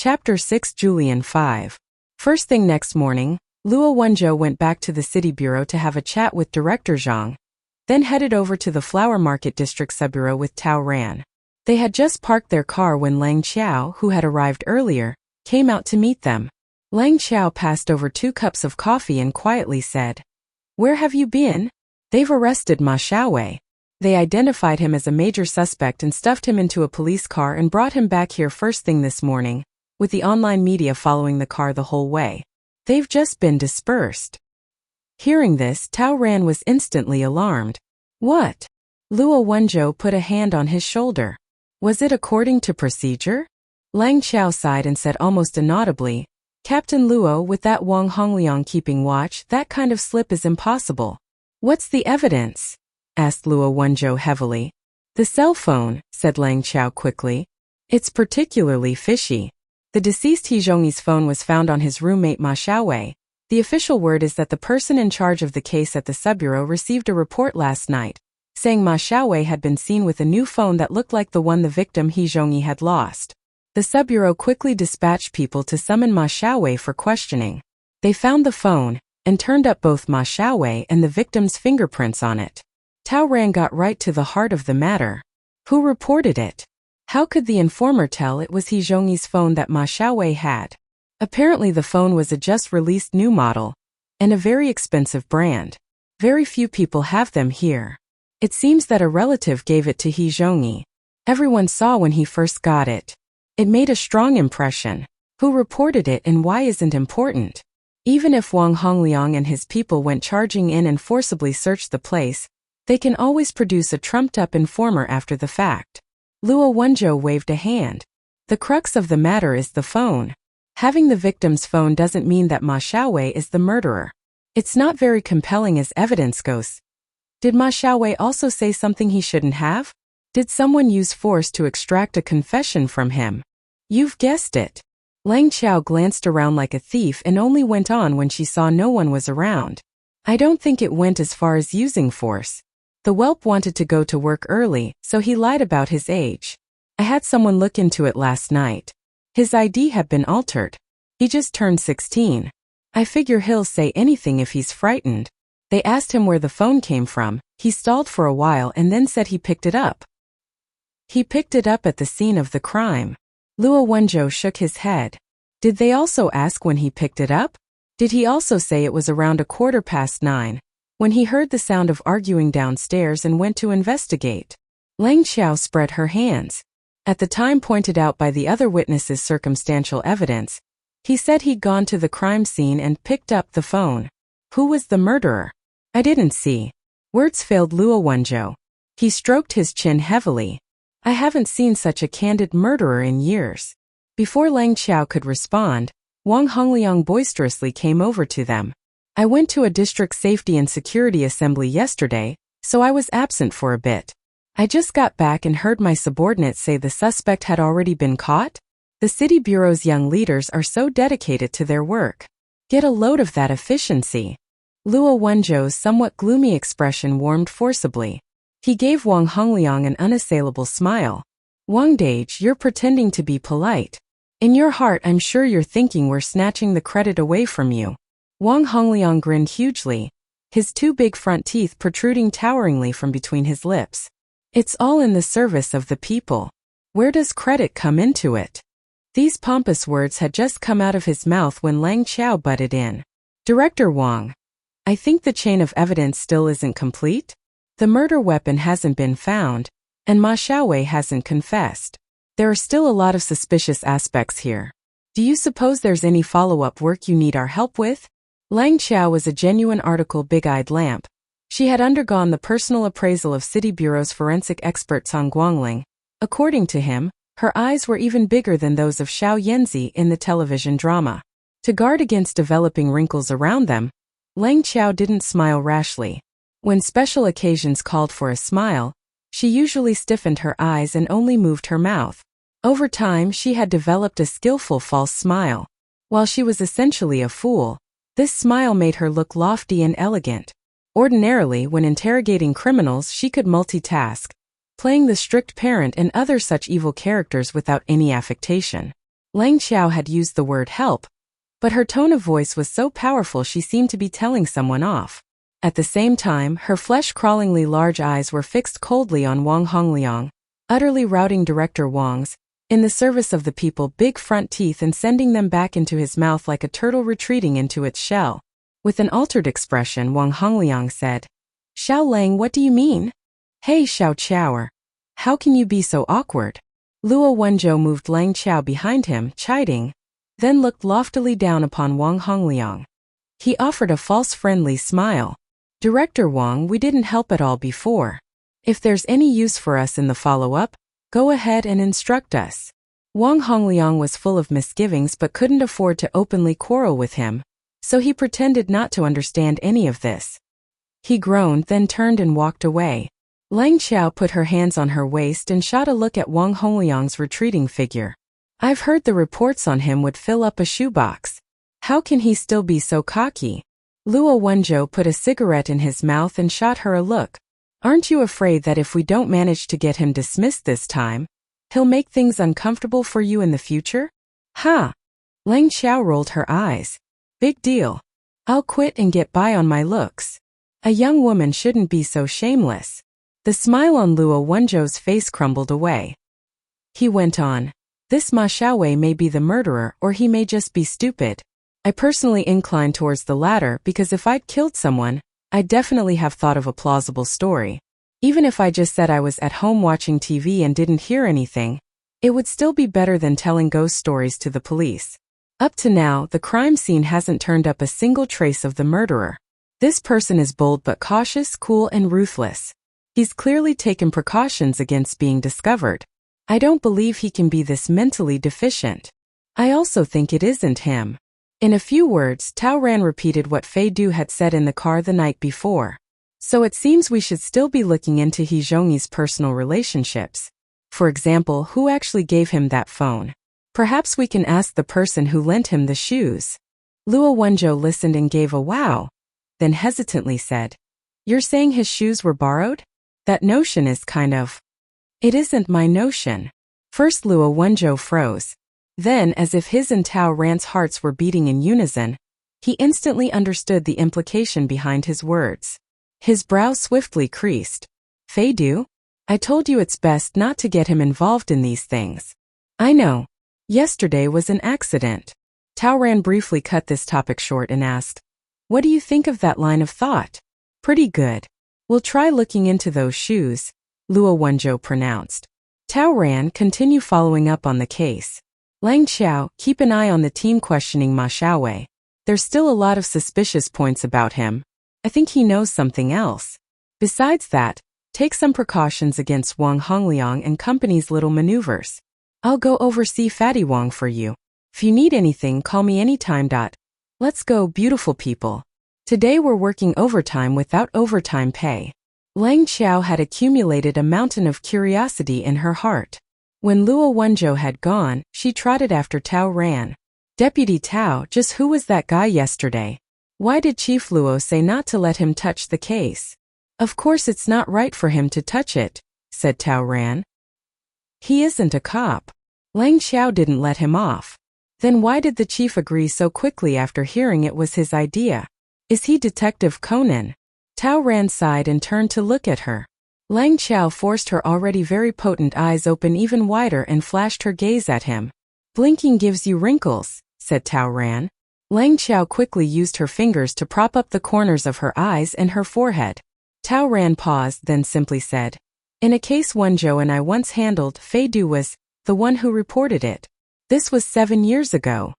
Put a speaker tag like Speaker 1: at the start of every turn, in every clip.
Speaker 1: Chapter 6 Julian 5. First thing next morning, Luo Wenzhou went back to the city bureau to have a chat with Director Zhang, then headed over to the flower market district subbureau with Tao Ran. They had just parked their car when Lang Qiao, who had arrived earlier, came out to meet them. Lang Qiao passed over 2 cups of coffee and quietly said, "Where have you been?" "They've arrested Ma Xiaowei. They identified him as a major suspect and stuffed him into a police car and brought him back here first thing this morning, with the online media following the car the whole way. They've just been dispersed." Hearing this, Tao Ran was instantly alarmed. "What?" Luo Wenzhou put a hand on his shoulder. "Was it according to procedure?" Lang Qiao sighed and said almost inaudibly, "Captain Luo, with that Wang Hongliang keeping watch, that kind of slip is impossible." "What's the evidence?" asked Luo Wenzhou heavily. "The cell phone," said Lang Qiao quickly. "It's particularly fishy. The deceased He Zhongyi's phone was found on his roommate Ma Xiaowei. The official word is that the person in charge of the case at the subbureau received a report last night, saying Ma Xiaowei had been seen with a new phone that looked like the one the victim He Zhongyi had lost. The subbureau quickly dispatched people to summon Ma Xiaowei for questioning. They found the phone, and turned up both Ma Xiaowei and the victim's fingerprints on it. Tao Ran got right to the heart of the matter. Who reported it? How could the informer tell it was He Zhongyi's phone that Ma Xiaowei had? Apparently the phone was a just-released new model, and a very expensive brand. Very few people have them here. It seems that a relative gave it to He Zhongyi. Everyone saw when he first got it. It made a strong impression. Who reported it and why isn't important. Even if Wang Hongliang and his people went charging in and forcibly searched the place, they can always produce a trumped-up informer after the fact. Luo Wenzhou waved a hand. The crux of the matter is the phone. Having the victim's phone doesn't mean that Ma Xiaowei is the murderer. It's not very compelling as evidence goes. Did Ma Xiaowei also say something he shouldn't have? Did someone use force to extract a confession from him? You've guessed it. Lang Qiao glanced around like a thief and only went on when she saw no one was around. I don't think it went as far as using force. The whelp wanted to go to work early, so he lied about his age. I had someone look into it last night. His ID had been altered. He just turned 16. I figure he'll say anything if he's frightened. They asked him where the phone came from. He stalled for a while and then said he picked it up. He picked it up at the scene of the crime. Luo Wenzhou shook his head. Did they also ask when he picked it up? Did he also say it was around 9:15, when he heard the sound of arguing downstairs and went to investigate? Lang Qiao spread her hands. At the time pointed out by the other witnesses' circumstantial evidence, he said he'd gone to the crime scene and picked up the phone. Who was the murderer? I didn't see. Words failed Luo Wenzhou. He stroked his chin heavily. I haven't seen such a candid murderer in years. Before Lang Qiao could respond, Wang Hongliang boisterously came over to them. I went to a district safety and security assembly yesterday, so I was absent for a bit. I just got back and heard my subordinates say the suspect had already been caught. The city bureau's young leaders are so dedicated to their work. Get a load of that efficiency. Luo Wenzhou's somewhat gloomy expression warmed forcibly. He gave Wang Hongliang an unassailable smile. Wang Dage, you're pretending to be polite. In your heart, I'm sure you're thinking we're snatching the credit away from you. Wang Hongliang grinned hugely, his 2 big front teeth protruding toweringly from between his lips. It's all in the service of the people. Where does credit come into it? These pompous words had just come out of his mouth when Lang Qiao butted in. Director Wang, I think the chain of evidence still isn't complete. The murder weapon hasn't been found, and Ma Xiaowei hasn't confessed. There are still a lot of suspicious aspects here. Do you suppose there's any follow-up work you need our help with? Lang Qiao was a genuine article big-eyed lamp. She had undergone the personal appraisal of City Bureau's forensic expert Cang Guangling. According to him, her eyes were even bigger than those of Xiao Yanzi in the television drama. To guard against developing wrinkles around them, Lang Qiao didn't smile rashly. When special occasions called for a smile, she usually stiffened her eyes and only moved her mouth. Over time, she had developed a skillful false smile. While she was essentially a fool, this smile made her look lofty and elegant. Ordinarily, when interrogating criminals, she could multitask, playing the strict parent and other such evil characters without any affectation. Lang Xiao had used the word help, but her tone of voice was so powerful she seemed to be telling someone off. At the same time, her flesh-crawlingly large eyes were fixed coldly on Wang Hongliang, utterly routing Director Wang's, in the service of the people, big front teeth and sending them back into his mouth like a turtle retreating into its shell. With an altered expression, Wang Hongliang said, "Xiao Lang, what do you mean? Hey Xiao Chaoer, how can you be so awkward?" Luo Wenzhou moved Lang Qiao behind him, chiding, then looked loftily down upon Wang Hongliang. He offered a false friendly smile. "Director Wang, we didn't help at all before. If there's any use for us in the follow-up, go ahead and instruct us." Wang Hongliang was full of misgivings but couldn't afford to openly quarrel with him, so he pretended not to understand any of this. He groaned, then turned and walked away. Lang Xiao put her hands on her waist and shot a look at Wang Hongliang's retreating figure. "I've heard the reports on him would fill up a shoebox. How can he still be so cocky?" Luo Wenzhou put a cigarette in his mouth and shot her a look. "Aren't you afraid that if we don't manage to get him dismissed this time, he'll make things uncomfortable for you in the future?" "Ha!" Lang Xiao rolled her eyes. "Big deal. I'll quit and get by on my looks. A young woman shouldn't be so shameless." The smile on Luo Wenzhou's face crumbled away. He went on, "This Ma Xiaowei may be the murderer or he may just be stupid. I personally incline towards the latter because if I'd killed someone, I'd definitely have thought of a plausible story. Even if I just said I was at home watching TV and didn't hear anything, it would still be better than telling ghost stories to the police. Up to now, the crime scene hasn't turned up a single trace of the murderer. This person is bold but cautious, cool and ruthless. He's clearly taken precautions against being discovered. I don't believe he can be this mentally deficient. I also think it isn't him." In a few words, Tao Ran repeated what Fei Du had said in the car the night before. "So it seems we should still be looking into He Zhongyi's personal relationships. For example, who actually gave him that phone? Perhaps we can ask the person who lent him the shoes." Luo Wenzhou listened and gave a wow, then hesitantly said, "You're saying his shoes were borrowed? That notion is kind of..." "It isn't my notion." First Luo Wenzhou froze. Then, as if his and Tao Ran's hearts were beating in unison, he instantly understood the implication behind his words. His brow swiftly creased. "Fei Du? I told you it's best not to get him involved in these things." "I know. Yesterday was an accident." Tao Ran briefly cut this topic short and asked, "What do you think of that line of thought?" "Pretty good. We'll try looking into those shoes," Luo Wenzhou pronounced. Tao Ran, continue following up on the case. "Lang Xiao, keep an eye on the team questioning Ma Xiaowei. There's still a lot of suspicious points about him. I think he knows something else. Besides that, take some precautions against Wang Hongliang and company's little maneuvers. I'll go oversee Fatty Wang for you. If you need anything, call me anytime. Let's go, beautiful people. Today we're working overtime without overtime pay." Lang Xiao had accumulated a mountain of curiosity in her heart. When Luo Wenzhou had gone, she trotted after Tao Ran. "Deputy Tao, just who was that guy yesterday? Why did Chief Luo say not to let him touch the case?" "Of course it's not right for him to touch it," said Tao Ran. "He isn't a cop. Lang Xiao didn't let him off. Then why did the chief agree so quickly after hearing it was his idea? Is he Detective Conan?" Tao Ran sighed and turned to look at her. Lang Xiao forced her already very potent eyes open even wider and flashed her gaze at him. "Blinking gives you wrinkles," said Tao Ran. Lang Xiao quickly used her fingers to prop up the corners of her eyes and her forehead. Tao Ran paused, then simply said, "In a case Wenzhou and I once handled, Fei Du was the one who reported it. This was 7 years ago."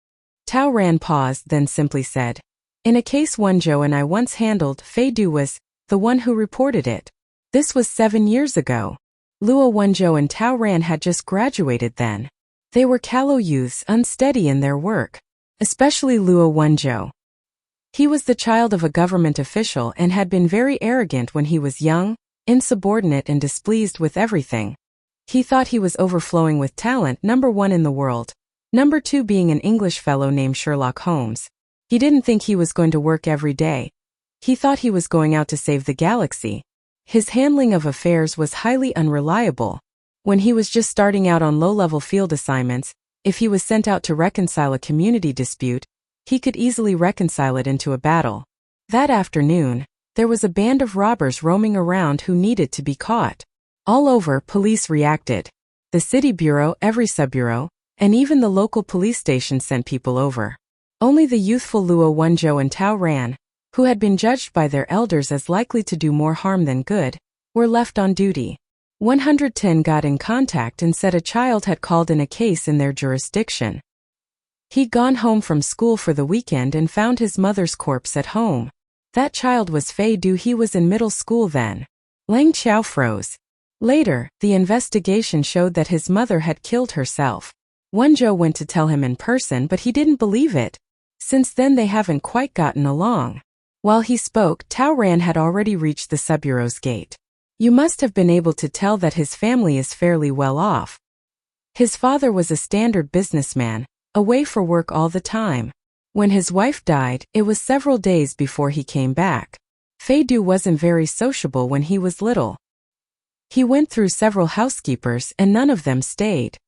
Speaker 1: Tao Ran paused, then simply said, "In a case Wenzhou and I once handled, Fei Du was the one who reported it. This was 7 years ago." Luo Wenzhou and Tao Ran had just graduated then. They were callow youths, unsteady in their work. Especially Luo Wenzhou. He was the child of a government official and had been very arrogant when he was young, insubordinate and displeased with everything. He thought he was overflowing with talent, number 1 in the world, number 2 being an English fellow named Sherlock Holmes. He didn't think he was going to work every day. He thought he was going out to save the galaxy. His handling of affairs was highly unreliable. When he was just starting out on low-level field assignments, If he was sent out to reconcile a community dispute, he could easily reconcile it into a battle. That afternoon, there was a band of robbers roaming around who needed to be caught. All over, police reacted. The city bureau, every sub-bureau, and even the local police station sent people over. Only the youthful Luo Wenzhou and Tao Ran, who had been judged by their elders as likely to do more harm than good, were left on duty. 110 got in contact and said a child had called in a case in their jurisdiction. He'd gone home from school for the weekend and found his mother's corpse at home. That child was Fei Du. He was in middle school then. Lang Qiao froze. Later, the investigation showed that his mother had killed herself. Wenzhou went to tell him in person, but he didn't believe it. Since then they haven't quite gotten along. While he spoke, Tao Ran had already reached the sub-bureau's gate. You must have been able to tell that his family is fairly well off. His father was a standard businessman, away for work all the time. When his wife died, it was several days before he came back. Fei Du wasn't very sociable when he was little. He went through several housekeepers and none of them stayed.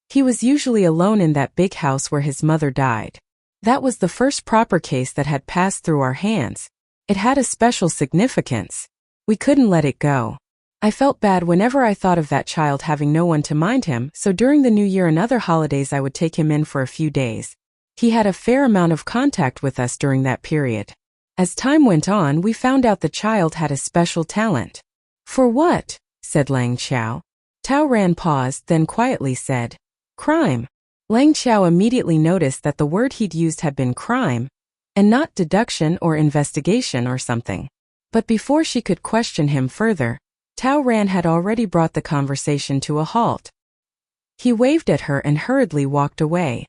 Speaker 1: He was usually alone in that big house where his mother died. That was the first proper case that had passed through our hands. It had a special significance. We couldn't let it go. I felt bad whenever I thought of that child having no one to mind him, so during the New Year and other holidays I would take him in for a few days. He had a fair amount of contact with us during that period. As time went on, we found out the child had a special talent. For what? Said Lang Qiao. Tao Ran paused, then quietly said, crime. Lang Qiao immediately noticed that the word he'd used had been crime, and not deduction or investigation or something. But before she could question him further, Tao Ran had already brought the conversation to a halt. He waved at her and hurriedly walked away.